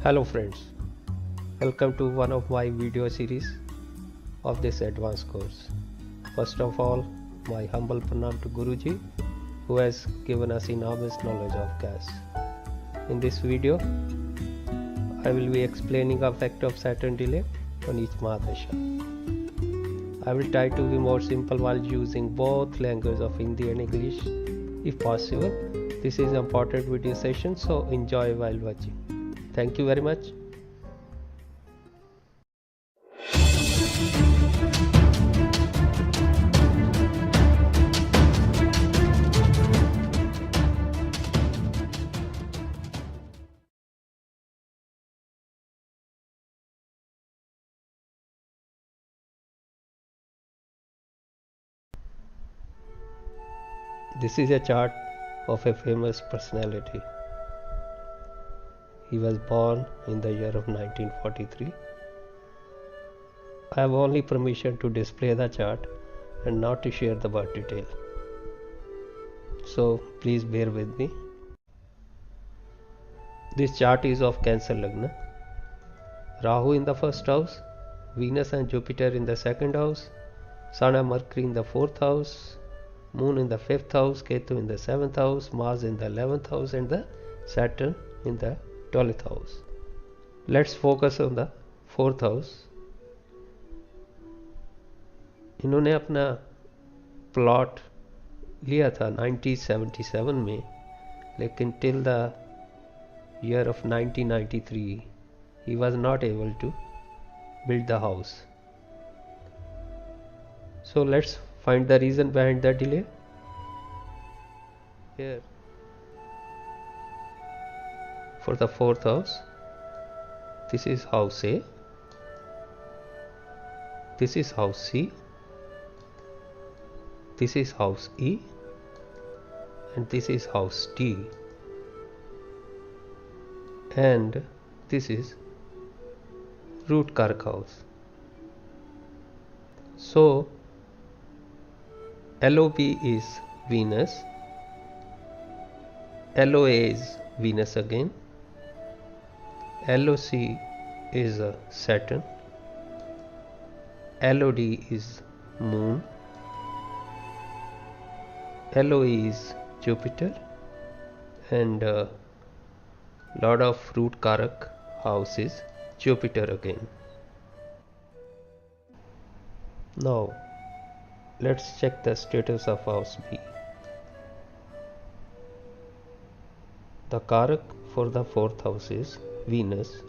Hello friends, welcome to one of my video series of this advanced course. First of all, my humble pranam to Guruji who has given us enormous knowledge of gas. In this video, I will be explaining the effect of Saturn delay on each Mahadasha. I will try to be more simple while using both languages of Hindi and English if possible. This is an important video session, so enjoy while watching. Thank you very much. This is a chart of a famous personality. He was born in the year of 1943. I have only permission to display the chart and not to share the birth detail. So please bear with me. This chart is of Cancer Lagna. Rahu in the first house, Venus and Jupiter in the second house, Sun and Mercury in the fourth house, Moon in the fifth house, Ketu in the seventh house, Mars in the 11th house, and the Saturn in the 12th house. Let's focus on the fourth house. इन्होंने अपना plot लिया था 1977 में, लेकिन till the year of 1993 he was not able to build the house. So let's find the reason behind the delay. Here for the fourth house, this is house A, this is house C, this is house E, and this is house D, and this is root Karak house. So LOB is Venus, LOA is Venus again, LOC is Saturn, LOD is Moon, LOE is Jupiter, and Lord of root Karak house is Jupiter again. Now let's check the status of house B. The Karak for the fourth house is Venus,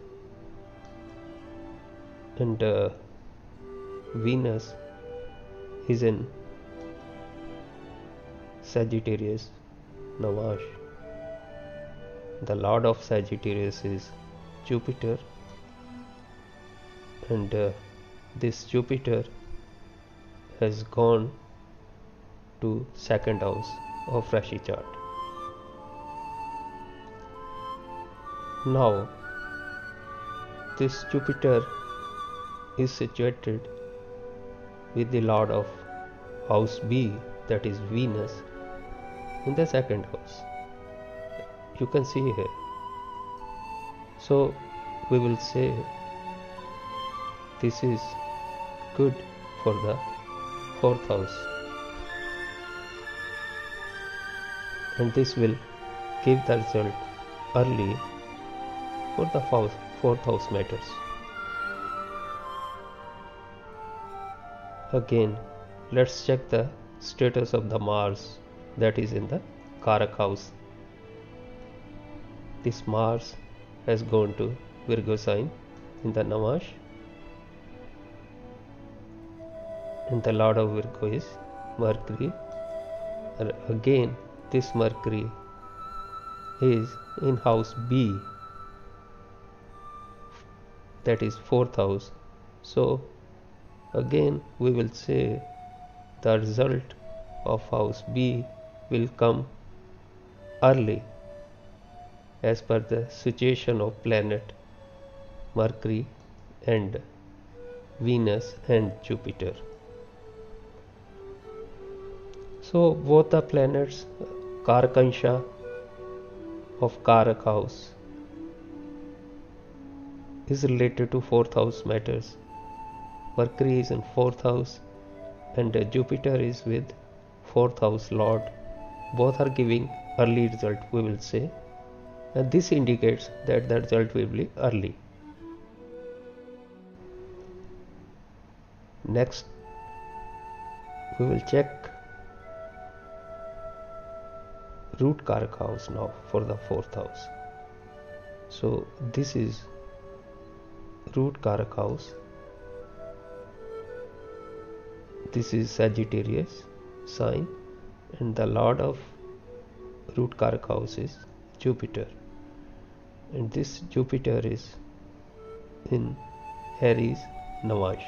and Venus is in Sagittarius Navash. The Lord of Sagittarius is Jupiter, and this Jupiter has gone to second house of Rashi chart. Now this Jupiter is situated with the Lord of house B, that is Venus, in the second house. You can see here. So we will say this is good for the fourth house, and this will give the result early for the fourth house matters. Again, let's check the status of the Mars that is in the Karak house. This Mars has gone to Virgo sign in the Namash, and the Lord of Virgo is Mercury, and again this Mercury is in house B, that is fourth house. So again we will say the result of house B will come early as per the situation of planet Mercury and Venus and Jupiter. So both the planets Karakansha of Karak house is related to 4th house matters. Mercury is in 4th house and Jupiter is with 4th house lord. Both are giving early result, we will say, and this indicates that the result will be early. Next, we will check root Karak house now for the 4th house. So this is root Karak house. This is Sagittarius sign, and the lord of root Karak house is Jupiter, and this Jupiter is in Aries Navash.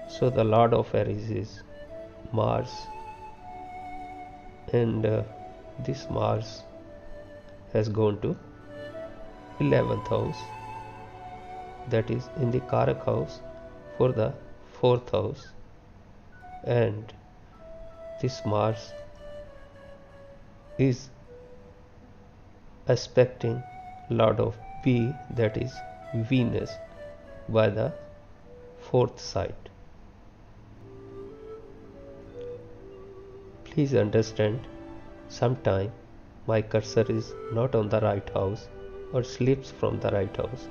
So the lord of Aries is Mars, and this Mars has gone to 11th house, that is in the Karak house for the 4th house, and this Mars is aspecting lord of B, that is Venus, by the 4th side. Please understand, sometime my cursor is not on the right house or slips from the right house,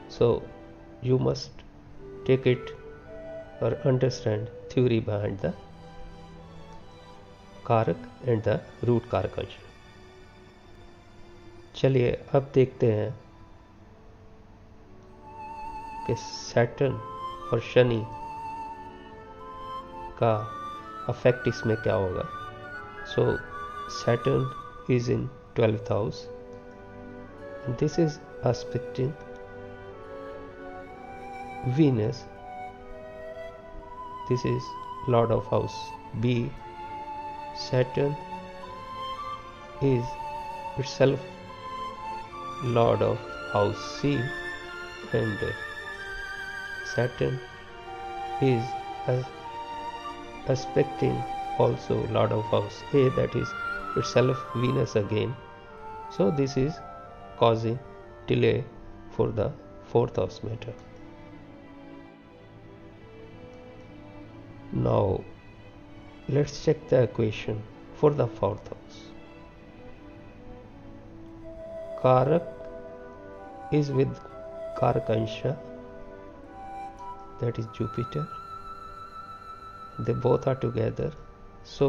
so you must take it or understand theory behind the कारक and the root कारक अंश। चलिए अब देखते हैं कि Saturn और शनि का अफेक्ट इसमें क्या होगा। So Saturn is in 12th house, this is aspecting Venus, this is Lord of House B. Saturn is itself Lord of House C, and Saturn is aspecting also Lord of House A, that is itself Venus again. So this is causing delay for the 4th house matter. Now let's check the equation for the 4th house. Karak is with Karakansha, that is Jupiter. They both are together. So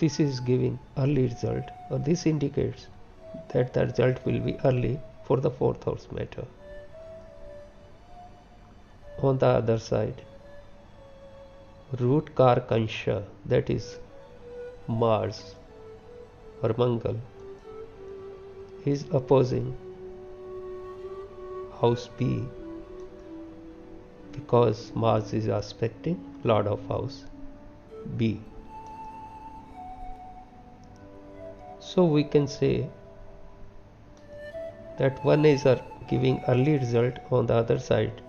this is giving early result, or this indicates that the result will be early for the 4th house matter. On the other side, root Karakansha, that is Mars or Mangal, is opposing house B, because Mars is aspecting Lord of House B. So we can say that one is giving early result, on the other side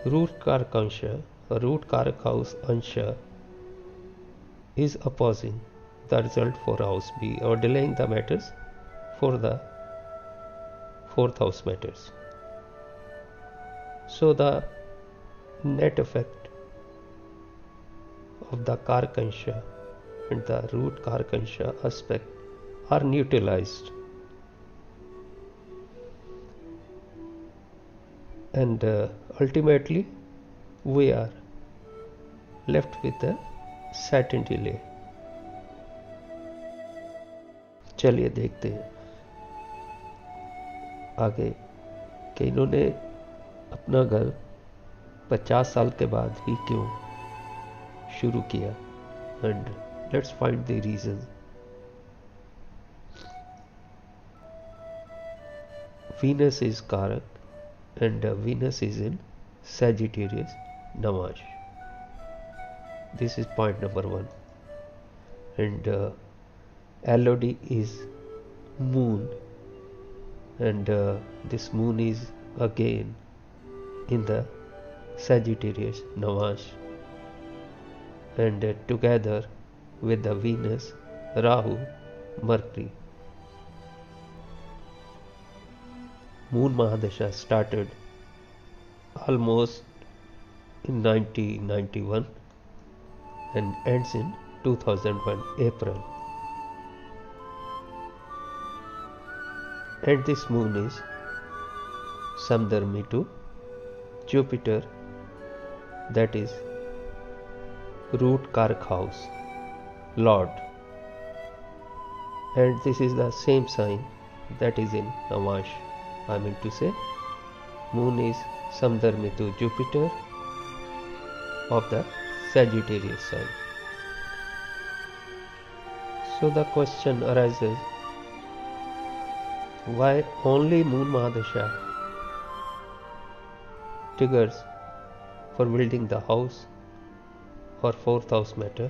root Karakansha or root Karak house Ansha is opposing the result for house B, or delaying the matters for the 4th house matters. So the net effect of the Karakansha and the root Karakansha aspect are neutralized, and ultimately we are left with a Saturn delay. चलिए देखते हैं आगे कि इन्होंने अपना घर 50 साल के बाद ही क्यों शुरू किया, and let's find the reason. Venus is Karak, and Venus is in Sagittarius Navash. This is point number 1. And LOD is Moon, and this Moon is again in the Sagittarius Navash, and together with the Venus, Rahu, Mercury, Moon Mahadasha started almost in 1991 and ends in 2001 April. And this moon is Samdharmi to Jupiter, that is root Karak house, Lord. And this is the same sign that is in Navash. I mean to say, moon is Samdharmi to Jupiter of the Sagittarius sign. So the question arises, why only Moon Mahadasha triggers for building the house or fourth house matter,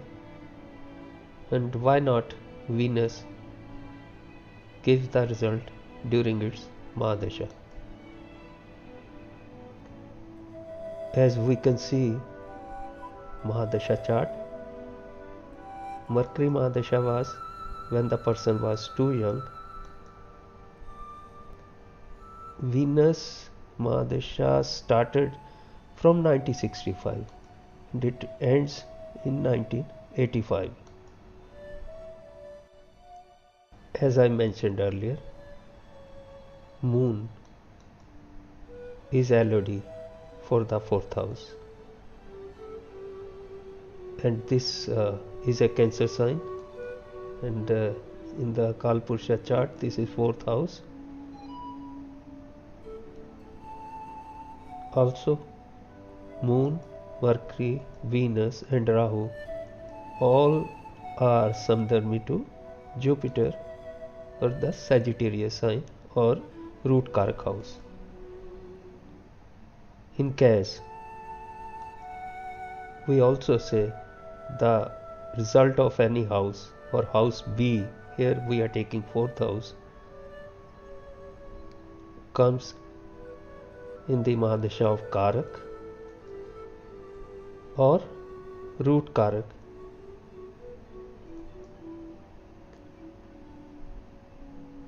and why not Venus gives the result during its Mahadasha? As we can see Mahadasha chart, Mercury Mahadasha was when the person was too young. Venus Mahadasha started from 1965 and it ends in 1985. As I mentioned earlier, Moon is LOD for the fourth house, and this is a Cancer sign, and in the Kalpurusha chart this is fourth house. Also, Moon, Mercury, Venus and Rahu all are Samdharmi to Jupiter or the Sagittarius sign or root Karak house. In case we also say the result of any house or house B, here we are taking fourth house, comes in the Mahadasha of Karak or root Karak,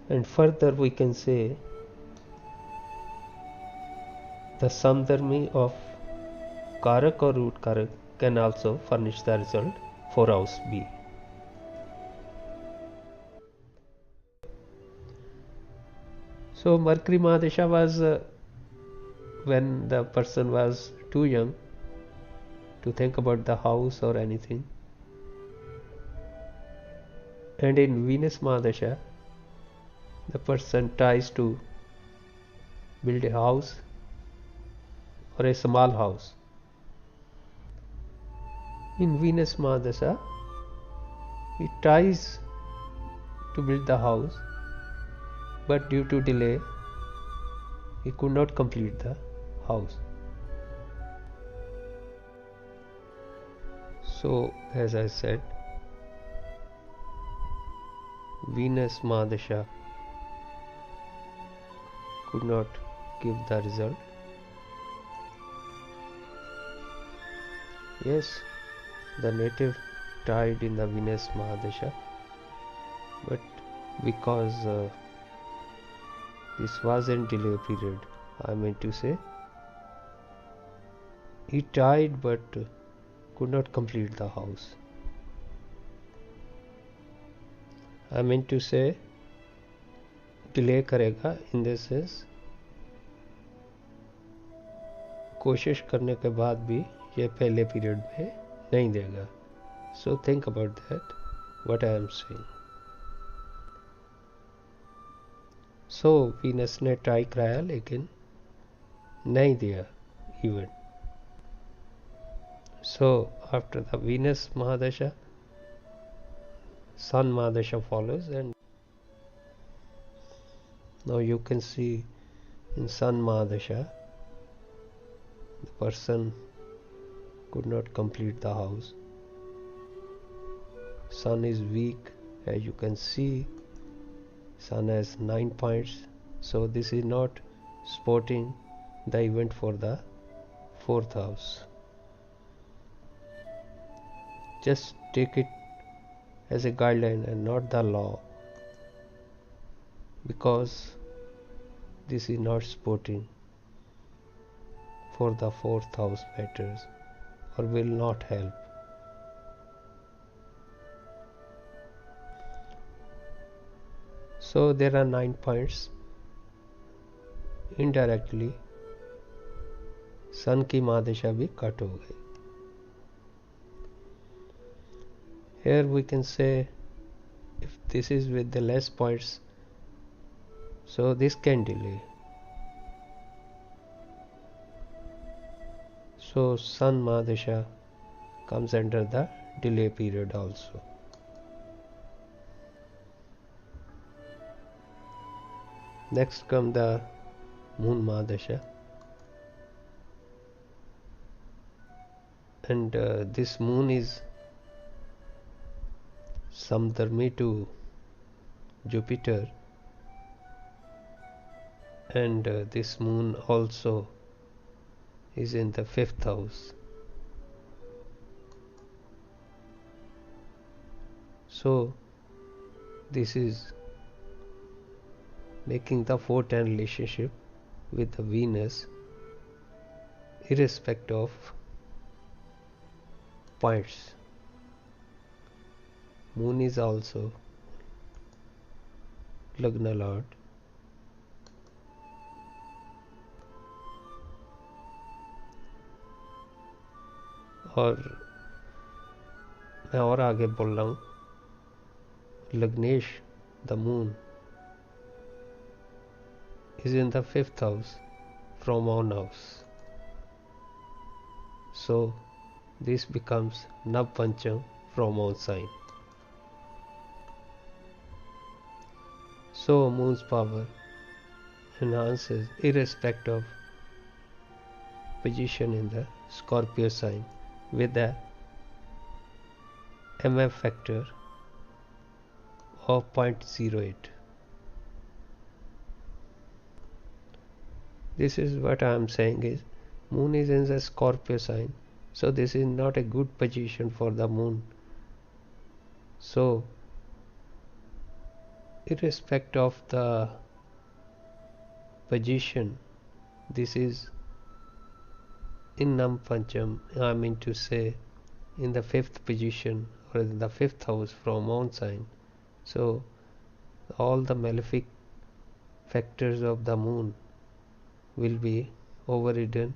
and further we can say the Samdharmi of Karak or root Karak can also furnish the result for house B. So Mercury Mahadasha was when the person was too young to think about the house or anything, and in Venus Mahadasha the person tries to build a house or a small house. In Venus Mahadasha he tries to build the house, but due to delay he could not complete the house. So as I said, Venus Mahadasha could not give the result. Yes, the native tried in the Venus Mahadasha, but because this was in delay period, I meant to say, he tried but could not complete the house. I meant to say delay करेगा in this sense, कोशिश करने के बाद भी ये पहले period में नहीं देगा. So think about that, what I am saying. So Venus ने ट्राई कराया लेकिन नहीं दिया event. So after the Venus Mahadasha, Sun Mahadasha follows, and now you can see in Sun Mahadasha the person could not complete the house. Sun is weak, as you can see. Sun has 9 points, so this is not supporting the event for the fourth house. Just take it as a guideline and not the law, because this is not supporting for the 4th house matters or will not help. So there are 9 points. Indirectly सन की महादशा भी cut हो गई. Here we can say, if this is with the less points, so this can delay. So Sun Mahadasha comes under the delay period also. Next come the Moon Mahadasha, and this moon is Samdharmi to Jupiter, and this moon also is in the 5th house. So this is making the 4-10 relationship with the Venus irrespective of points. Moon is also Lagna Lord, और मैं और आगे बोल रहा हूँ, Lagnesh, the moon, is in the 5th house from own house. So this becomes Nav Pancham from own sign. So moon's power enhances irrespective of position in the Scorpio sign with a MF factor of 0.08. This is what I am saying is, moon is in the Scorpio sign, so this is not a good position for the moon. So irrespective of the position, this is in Nam Pancham, I mean to say in the 5th position or in the 5th house from own sign. So all the malefic factors of the moon will be overridden.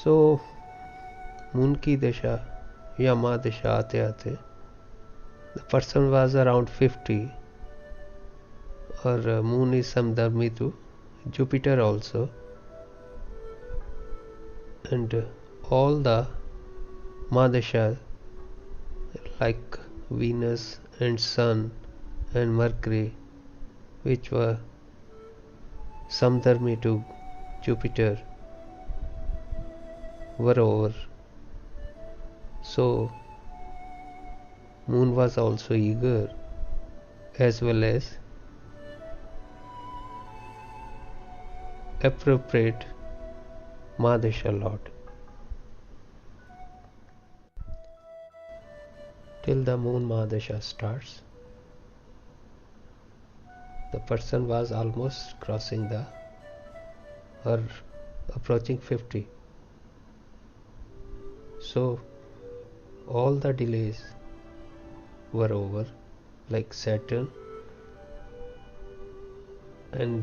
So moon की दशा या महादशा आते आते the person was around 50, or moon is samdharmi to Jupiter also, and all the mahadasha like Venus and Sun and Mercury, which were samdharmi to Jupiter, were over. So moon was also eager as well as appropriate Mahadasha Lord. Till the moon Mahadasha starts, the person was almost crossing the or approaching 50. So all the delays were over, like Saturn, and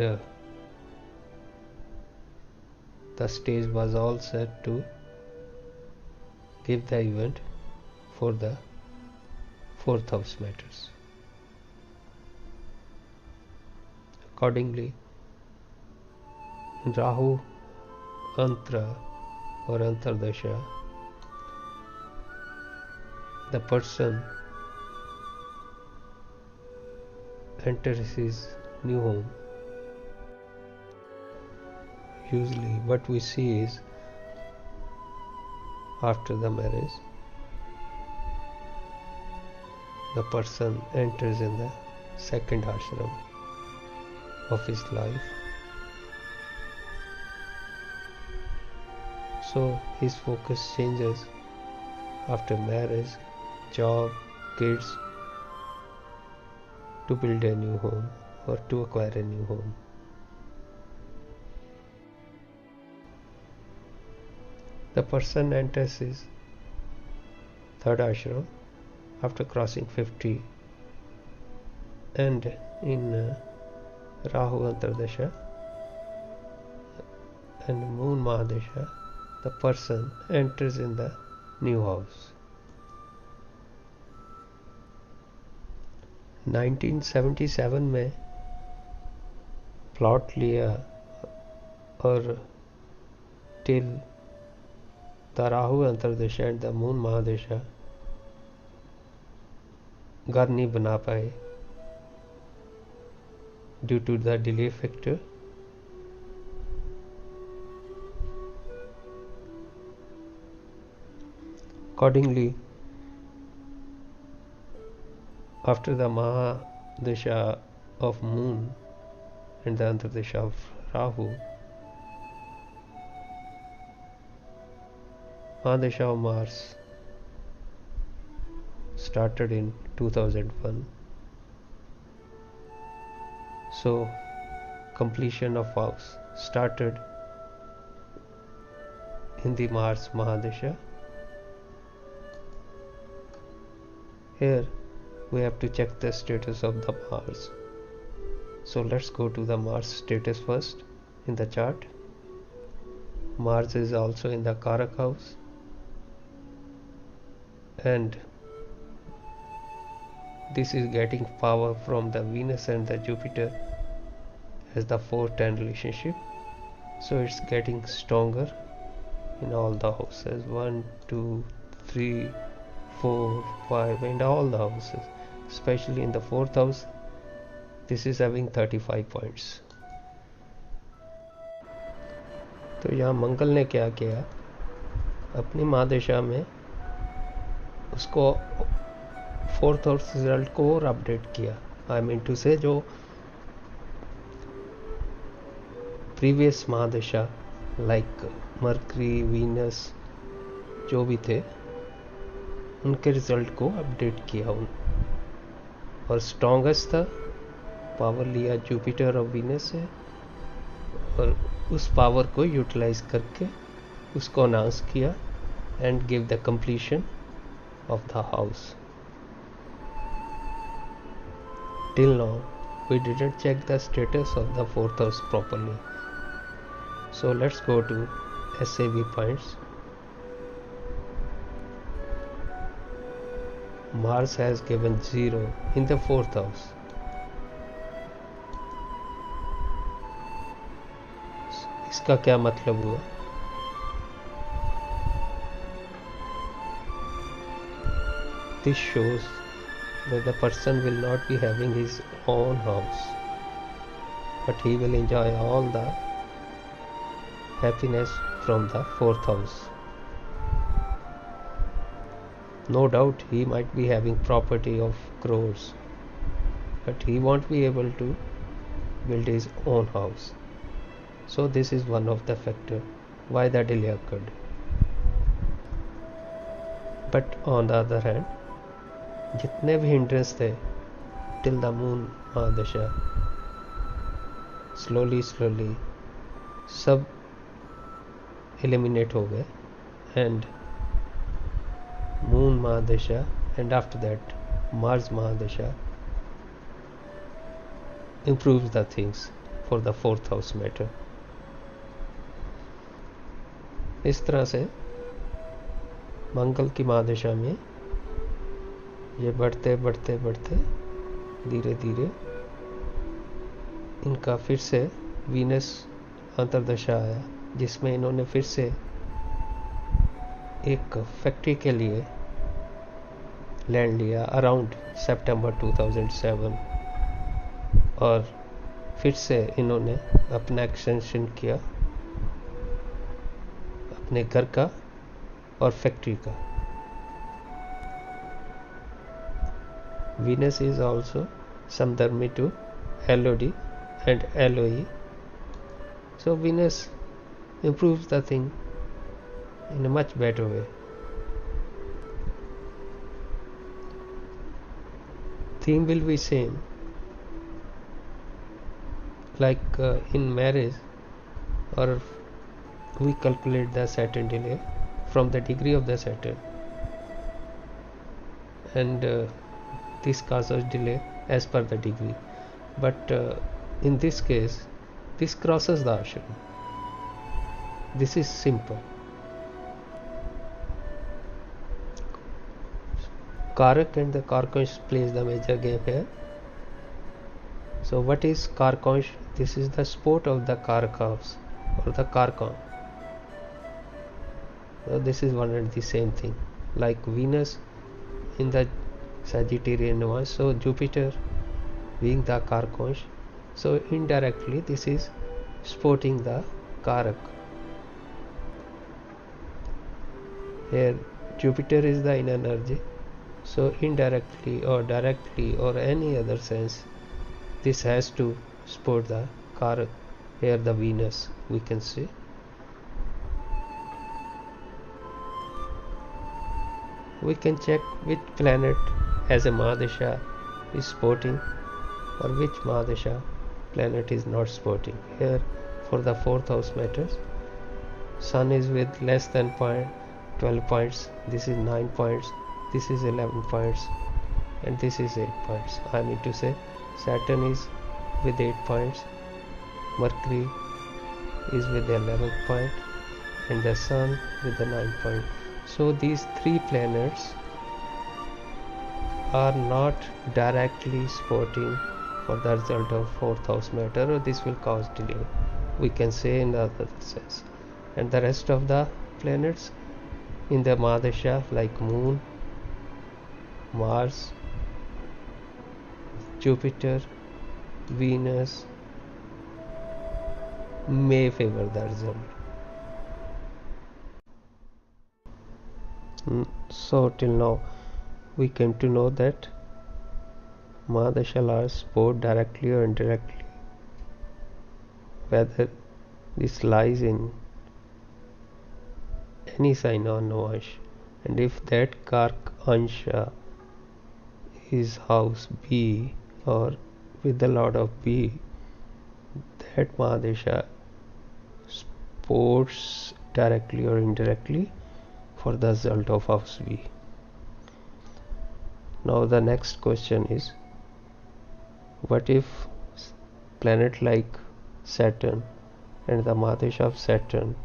the stage was all set to give the event for the 4th house matters. Accordingly, Rahu, Antra or Antardasha, the person enters his new home. Usually what we see is, after the marriage, the person enters in the second ashram of his life. So his focus changes after marriage, job, kids, to build a new home or to acquire a new home. The person enters his third ashram after crossing 50, and in Rahu Antardasha and Moon Mahadasha, the person enters in the new house. 1977 में plot लिया और till the Rahu Antardasha and the Moon Mahadasha घर नहीं बना पाए due to the delay factor. Accordingly, after the Mahadasha of Moon and the Antardasha of Rahu, Mahadasha of Mars started in 2001. So completion of house started in the Mars Mahadasha. Here we have to check the status of the Mars. So let's go to the Mars status first in the chart. Mars is also in the Karak house, and this is getting power from the Venus and the Jupiter as the 4-10 relationship. So it's getting stronger in all the houses, 1, 2, 3, 4, 5, and all the houses. Especially in the 4th house, this is having 35 points. तो यहाँ मंगल ने क्या किया, अपनी महादशा में उसको 4th house result को और अपडेट किया. आई मीन टू से जो प्रीवियस महादशा लाइक मरकरी, वीनस जो भी थे, उनके रिजल्ट को अपडेट किया और स्ट्रॉन्गेस्ट था, पावर लिया जुपिटर और वीनस से और उस पावर को यूटिलाइज करके उसको अनाउंस किया and give the completion of the house. Till now we didn't check the status of the 4th house properly. So let's go to SAV points. Mars has given 0 in the 4th house. इसका क्या मतलब हुआ? This shows that the person will not be having his own house, but he will enjoy all the happiness from the 4th house. No doubt he might be having property of crores, but he won't be able to build his own house. So this is one of the factors why the delay occurred. But on the other hand, जितने भी hindrance थे till the moon mahadasha, slowly सब eliminate हो गए and moon mahadasha and after that Mars mahadasha improves the things for the 4th house matter. इस तरह से मंगल की महादशा में ये बढ़ते धीरे धीरे इनका फिर से वीनस अंतर्दशा आया, जिसमें इन्होंने फिर से एक फैक्ट्री के लिए लैंड लिया अराउंड सितंबर 2007 और फिर से इन्होंने अपना एक्सटेंशन किया अपने घर का और फैक्ट्री का. Venus is also Samdharmi to LOD and LOE. So Venus improves the thing in a much better way. Theme will be same, like in marriage, or we calculate the Saturn delay from the degree of the Saturn, and this causes delay as per the degree. But in this case, this crosses the ashram. This is simple. Karak and the Karkansh plays the major game here. So what is Karkansh? This is the sport of the Karak house or the Karkan. So this is one and the same thing. Like Venus in the Sagittarian one, so Jupiter being the Karkansh. So indirectly this is sporting the Karak. Here Jupiter is the inner energy. So indirectly or directly or any other sense, this has to support the Karak. Here the Venus we can see. We can check which planet as a Mahadasha is supporting or which Mahadasha planet is not supporting. Here for the 4th house matters, Sun is with less than 12 points, this is 9 points, this is 11 points, and this is 8 points. I mean to say Saturn is with 8 points, Mercury is with the 11th point, and the Sun with the 9th point. So these three planets are not directly supporting for the result of 4th house matter, or this will cause delay, we can say in the other sense. And the rest of the planets in the Mahadasha like Moon, Mars, Jupiter, Venus may favor the result. So till now we came to know that Mahadasha laws support directly or indirectly, whether this lies in any sign or no ansh, and if that Kark Ansha is house B or with the Lord of B, that Mahadasha supports directly or indirectly for the result of house B. Now the next question is, what if planet like Saturn and the Mahadasha of Saturn,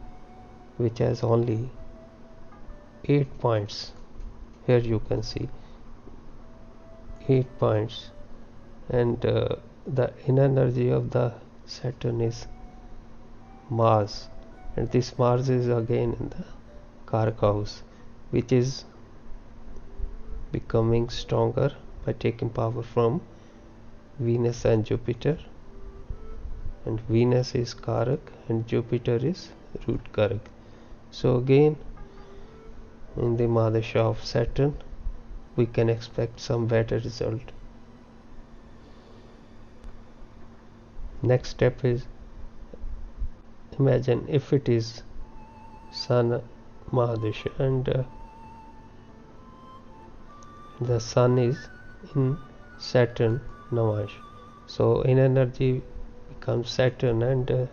which has only 8 points, here you can see 8 points, and the inner energy of the Saturn is Mars, and this Mars is again in the Karaka house, which is becoming stronger by taking power from Venus and Jupiter, and Venus is Karak and Jupiter is root Karak. So again in the Mahadasha of Saturn we can expect some better result. Next step is, imagine if it is Sun Mahadasha and the Sun is in Saturn Navash. So in energy becomes Saturn, and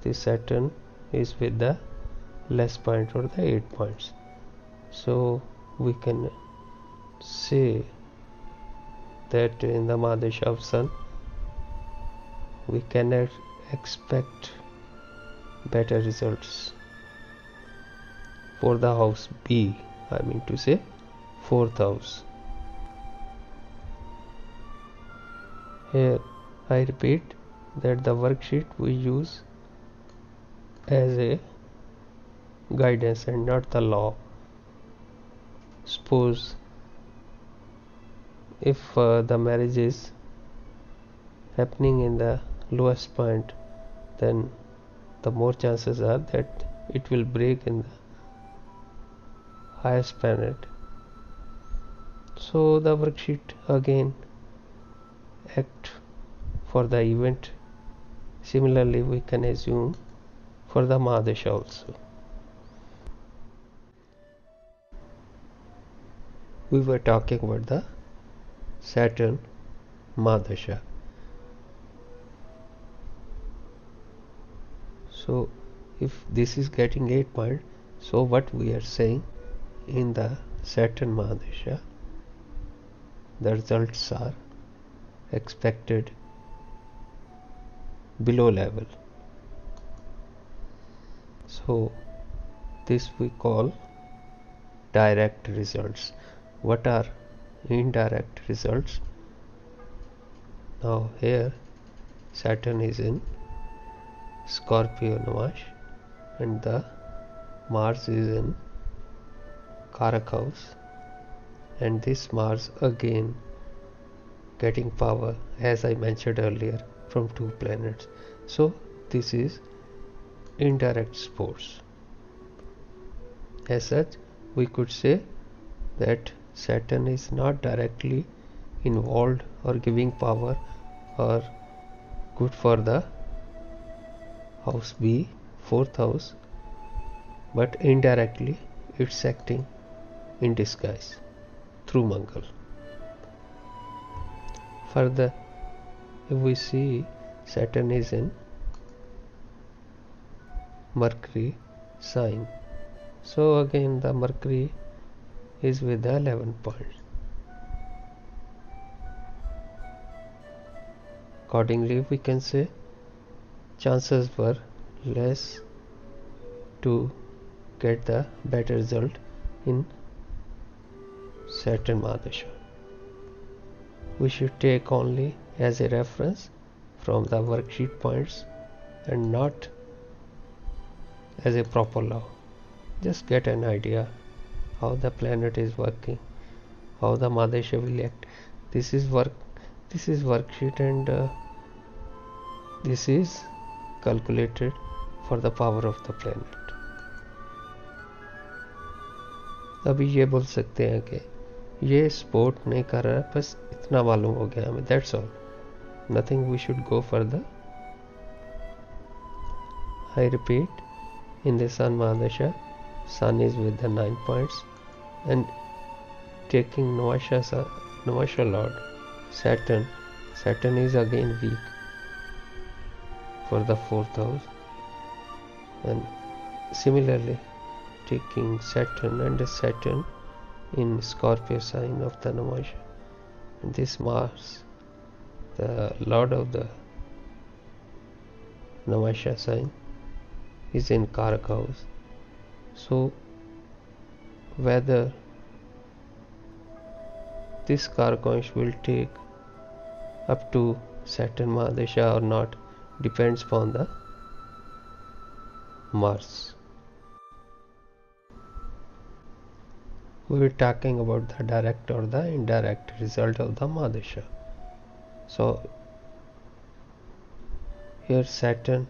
this Saturn is with the less point or the 8 points. So we can say that in the Mahadasha of Sun we cannot expect better results for the house B, I mean to say 4th house. Here I repeat that the worksheet we use as a guidance and not the law. Suppose if the marriage is happening in the lowest point, then the more chances are that it will break in the highest planet. So the worksheet again act for the event. Similarly, we can assume for the Mahadasha also. We were talking about the Saturn Mahadasha. So if this is getting 8 points, so what we are saying in the Saturn Mahadasha, the results are expected below level. So this we call direct results. What are indirect results? Now here Saturn is in Scorpio Namash and the Mars is in Karak house, and this Mars again getting power, as I mentioned earlier, from two planets. So this is indirect sports. As such, we could say that Saturn is not directly involved or giving power or good for the house B, fourth house, but indirectly it's acting in disguise through Mangal. Further, if we see Saturn is in Mercury sign, so again the Mercury is with the 11 points. Accordingly, we can say chances were less to get the better result in Saturn Mahadasha. We should take only as a reference from the worksheet points and not as a proper law. Just get an idea how the planet is working, how the Mahadasha will act. This is worksheet, and this is calculated for the power of the planet. अभी ये बोल सकते हैं कि ये support नहीं कर रहा, बस इतना मालूम हो गया हमें, that's all. Nothing we should go further. I repeat, in the Sun Mahadasha, Sun is with the 9 points, and taking Navasha Lord Saturn is again weak for the 4th house, and similarly taking Saturn and Saturn in Scorpio sign of the Navasha, and this Mars, the Lord of the Navasha sign, is in Karak house. So whether this Karakash will take up to Saturn Mahadasha or not depends upon the Mars. We were talking about the direct or the indirect result of the Mahadasha. So here Saturn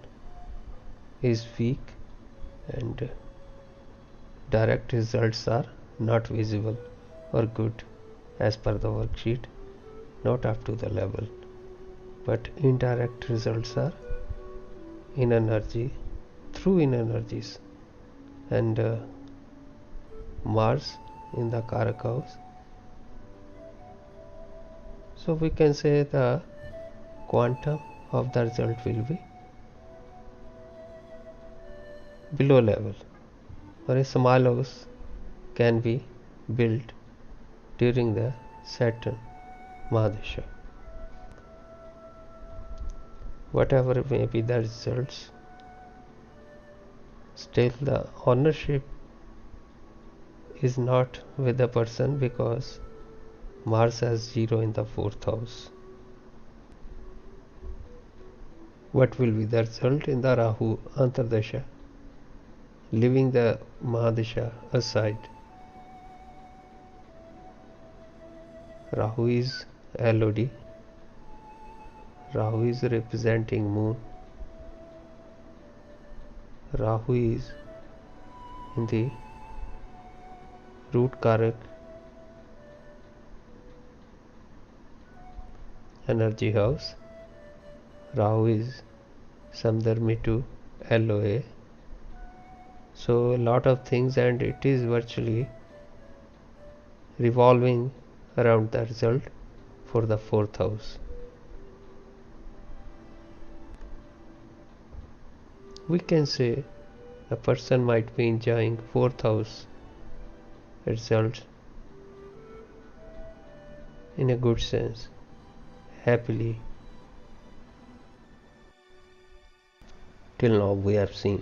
is weak and direct results are not visible or good as per the worksheet, not up to the level, but indirect results are in energy, through in energies, and Mars in the Karak house. So we can say the quantum of the result will be below level, or a small house can be built during the Saturn Mahadasha. Whatever may be the results, still the ownership is not with the person because Mars has 0 in the 4th house. What will be the result in the Rahu Antardasha? Leaving the Mahadasha aside, Rahu is LOD. Rahu is representing moon. Rahu is in the root Karak energy house. Rahu is Samdharmi to LOA. So a lot of things, and it is virtually revolving around the result for the 4th house. We can say a person might be enjoying 4th house results in a good sense, happily. Till now we have seen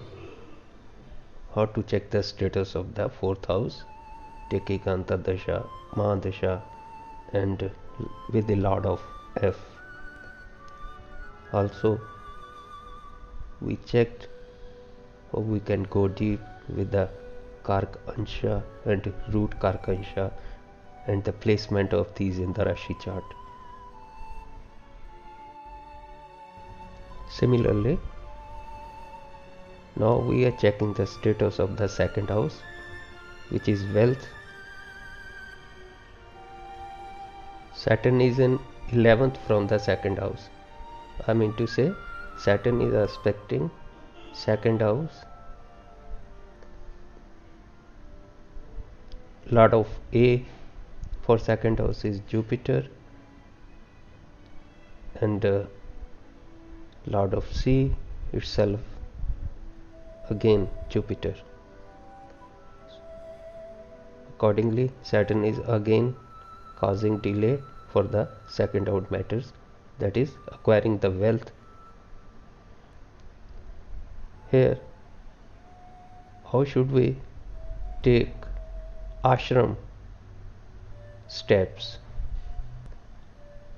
how to check the status of the 4th house, taking Antardasha, Mahadasha, and with the Lord of F. Also, we checked how we can go deep with the Kark Ansha and Root Kark Ansha and the placement of these in the Rashi chart. Similarly, now we are checking the status of the 2nd house, which is wealth. Saturn is in 11th from the 2nd house. I mean to say, Saturn is aspecting 2nd house. Lord of A for 2nd house is Jupiter, and Lord of C itself again Jupiter. Accordingly, Saturn is again causing delay for the 2nd house matters, that is acquiring the wealth. Here, how should we take ashram steps,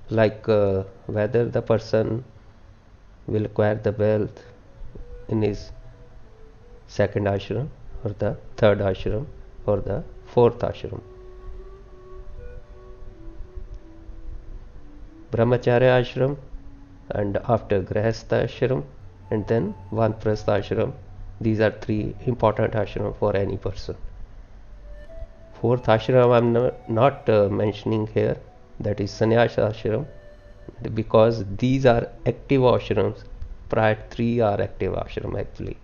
like whether the person will acquire the wealth in his 2nd ashram or the 3rd ashram or the 4th ashram. Brahmacharya ashram, and after Grahastha ashram, and then Vanprastha ashram. These are 3 important ashrams for any person. 4th ashram I am not mentioning here, that is Sannyas ashram, because these are active ashrams. Prior 3 are active ashram actually.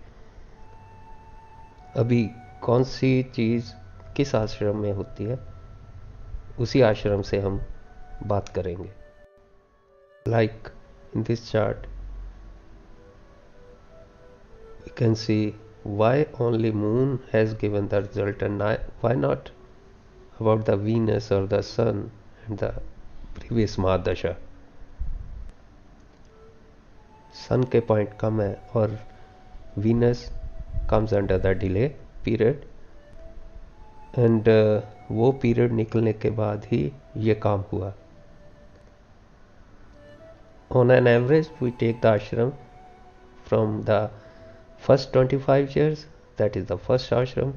अभी कौन सी चीज़ किस आश्रम में होती है, उसी आश्रम से हम बात करेंगे. Like in this chart, we can see why only moon has given the result and why not about the Venus or the sun and the previous Mahadasha. Sun के पॉइंट कम है और Venus comes under the delay period, and वो period निकलने के बाद ही ये काम हुआ. On an average, we take the ashram from the first 25 years, that is the first ashram,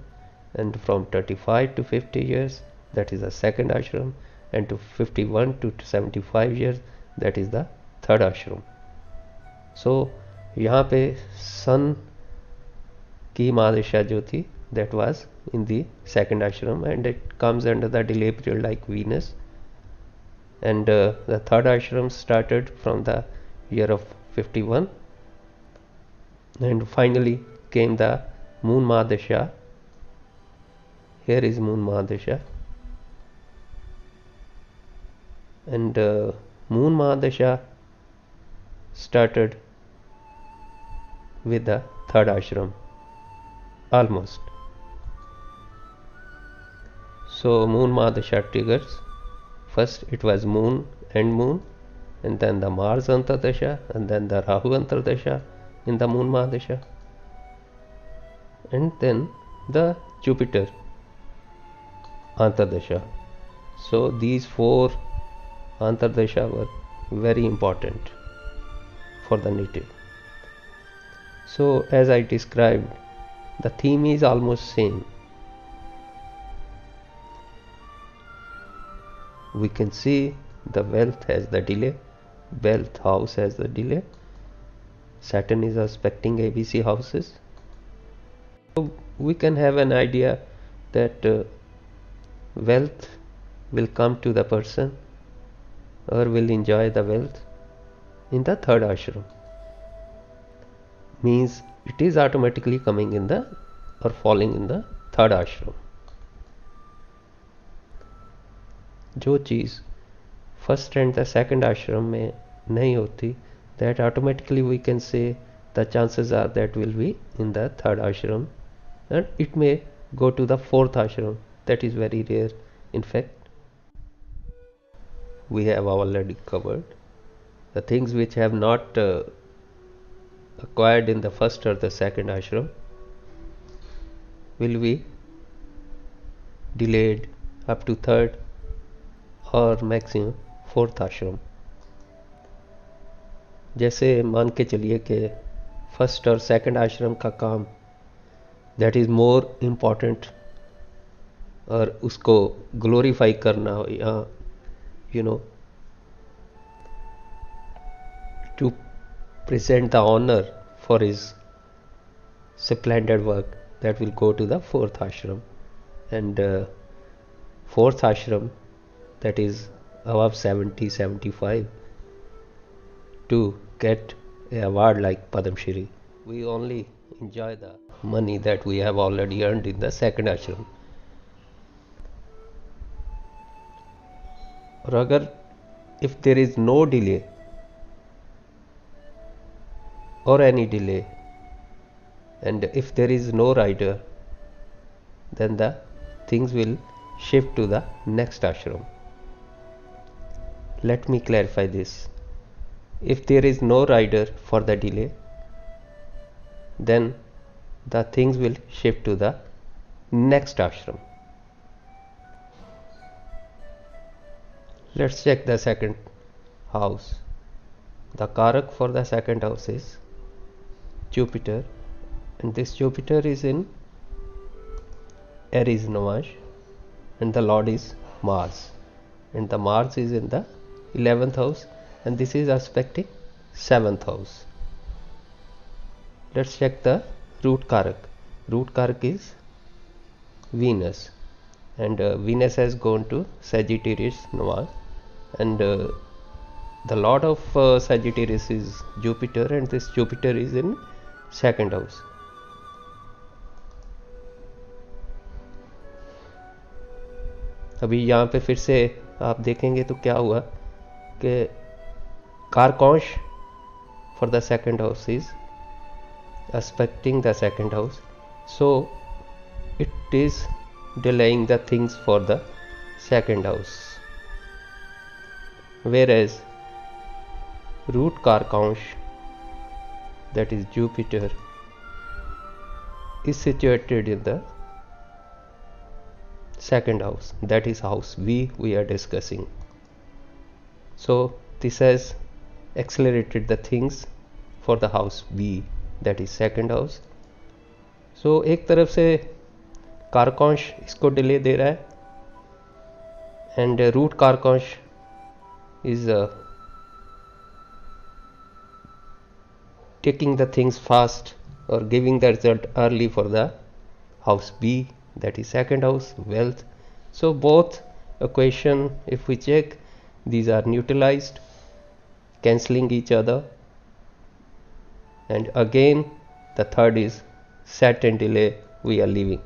and from 25 to 50 years, that is the 2nd ashram, and to 51 to 75 years, that is the 3rd ashram. So, यहाँ पे sun की महादशा जो थी, that was in the 2nd ashram, and it comes under the delay period like Venus, and the 3rd ashram started from the year of 51, and finally came the moon mahadasha. Here is moon mahadasha, and moon mahadasha started with the 3rd ashram almost. So moon mahadasha triggers. First it was moon, and then the Mars Antardasha, and then the Rahu Antardasha in the moon Mahadasha, and then the Jupiter Antardasha. So these 4 Antardasha were very important for the native. So as I described, the theme is almost same. We can see the wealth has the delay, wealth house has the delay, Saturn is aspecting ABC houses. So we can have an idea that wealth will come to the person or will enjoy the wealth in the third ashram. Means it is automatically coming in the or falling in the third ashram. जो चीज़ first and the second आश्रम में नहीं होती, that automatically we can say the chances are that will be in the third ashram, and it may go to the fourth ashram. That is very rare. In fact, we have already covered the things which have not acquired in the first or the second ashram will be delayed up to third or maximum fourth ashram. जैसे मान के चलिए कि first और second आश्रम का काम that is more important, और उसको ग्लोरीफाई करना हो या to present the honor for his splendid work, that will go to the fourth ashram. And fourth ashram, that is above 70-75, to get an award like Padam Shri. We only enjoy the money that we have already earned in the second ashram. और अगर if there is no delay or any delay, and if there is no rider, then the things will shift to the next ashram. Let me clarify this. If there is no rider for the delay, then the things will shift to the next ashram. Let's check the second house. The Karak for the second house is Jupiter, and this Jupiter is in Aries Navash, and the Lord is Mars, and the Mars is in the 11th house, and this is aspecting 7th house. Let's check the root Karak. Root Karak is Venus, and Venus has gone to Sagittarius Navash, and the Lord of Sagittarius is Jupiter, and this Jupiter is in second house. अभी यहाँ पे फिर से आप देखेंगे तो क्या हुआ कि कारकौंश for the second house is aspecting the second house, so it is delaying the things for the second house. Whereas root Karkansh, that is Jupiter, is situated in the second house, that is house V we are discussing. So this has accelerated the things for the house V, that is second house. So एक तरफ से कारकांश इसको delay दे रहा है, and root कारकांश is taking the things fast or giving the result early for the house B, that is second house, wealth. So both equation, if we check, these are neutralized, cancelling each other, and again the third is Saturn delay we are leaving.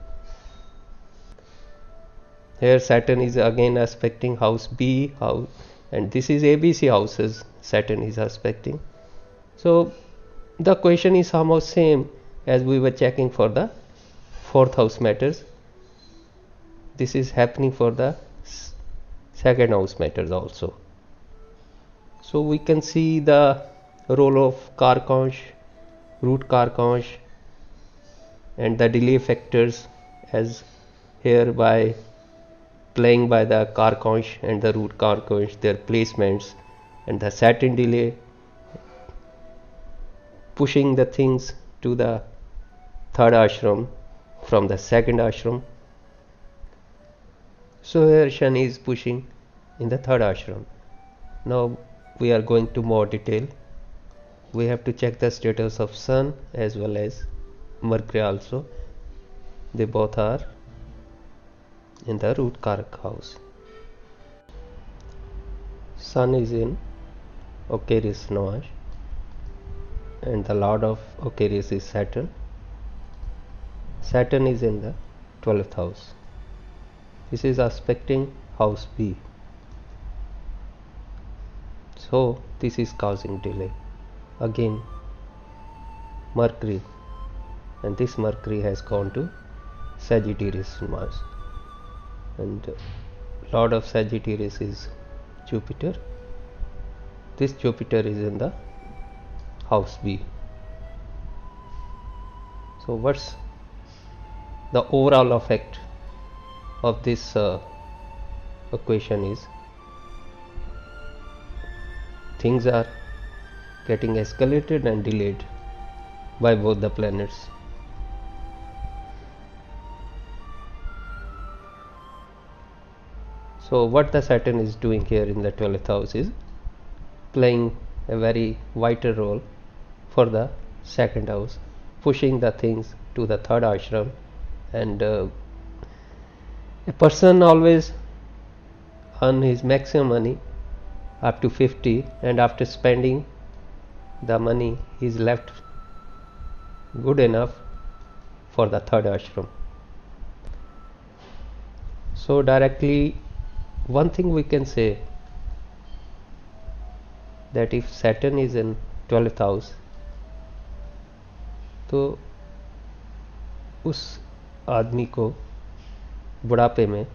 Here Saturn is again aspecting house B, house, and this is ABC houses Saturn is aspecting. So the question is almost same as we were checking for the fourth house matters. This is happening for the second house matters also. So we can see the role of Karkansh, root Karkansh, and the delay factors as here by playing by the Karkansh and the root Karkansh, their placements, and the Saturn delay pushing the things to the third ashram from the second ashram. So here Shani is pushing in the third ashram. Now we are going to more detail. We have to check the status of Sun as well as Mercury also. They both are in the root Karak house. Sun is in Aquarius Noash, and the lord of Aquarius is Saturn. Saturn is in the 12th house. This is aspecting house B. So this is causing delay. Again Mercury, and this Mercury has gone to Sagittarius Mars, and lord of Sagittarius is Jupiter. This Jupiter is in the house B. So what's the overall effect of this equation is things are getting escalated and delayed by both the planets. So what the Saturn is doing here in the 12th house is playing a very vital role for the second house, pushing the things to the third ashram, and a person always earn his maximum money up to 50, and after spending the money he is left good enough for the third ashram. So directly one thing we can say, that if Saturn is in 12th house, तो उस आदमी को बुढ़ापे में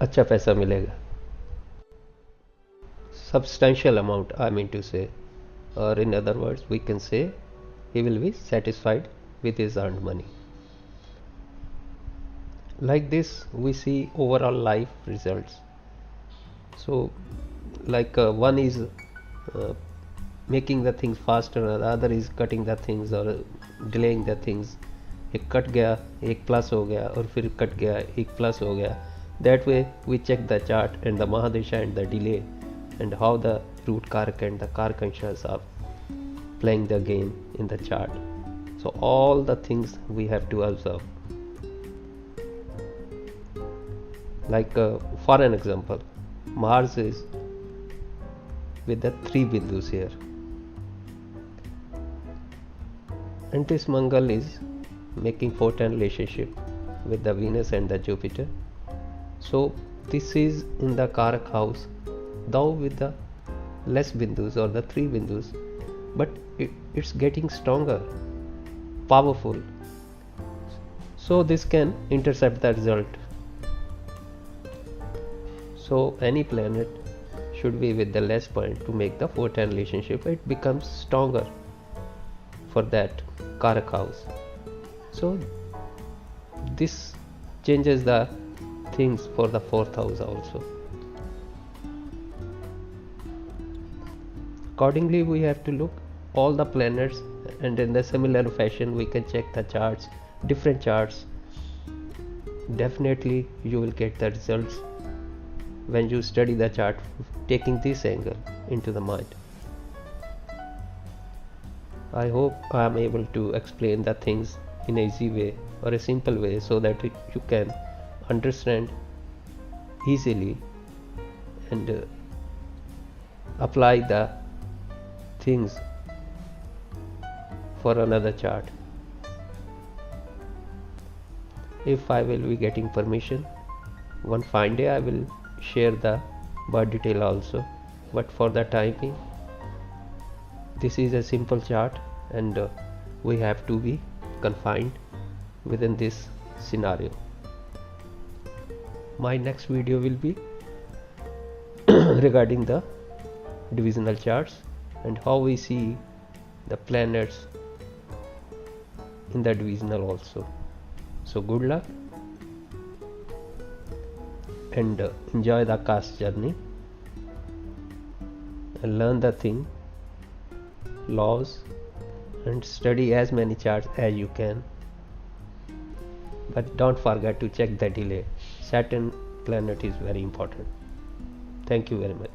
अच्छा पैसा मिलेगा, substantial amount I mean to say, or in other words we can say he will be satisfied with his earned money. Like this we see overall life results. So like one is making the things faster, and the other is cutting the things or delaying the things. एक cut गया, एक plus हो गया, और फिर cut गया, एक plus हो गया. That way we check the chart and the Mahadesha and the delay, and how the root karaka and the karakansas are playing the game in the chart. So all the things we have to observe. Like for an example, Mars is with the 3 bindus here, and this Mangal is making 410 relationship with the Venus and the Jupiter. So this is in the Karak house, though with the less bindus or the 3 bindus, but it's getting stronger, powerful. So this can intercept the result. So any planet should be with the less point to make the 410 relationship. It becomes stronger for that Karak house. So this changes the things for the 4th house also. Accordingly we have to look all the planets, and in the similar fashion we can check the charts, different charts. Definitely you will get the results when you study the chart taking this angle into the mind. I hope I am able to explain the things in an easy way or a simple way, so that you can understand easily and apply the things for another chart. If I will be getting permission, one fine day I will share the birth detail also, but for the time being this is a simple chart, and we have to be confined within this scenario. My next video will be regarding the divisional charts and how we see the planets in the divisional also. So good luck and enjoy the cast journey and learn the thing, laws, and study as many charts as you can, but don't forget to check the delay. Saturn planet is very important. Thank you very much.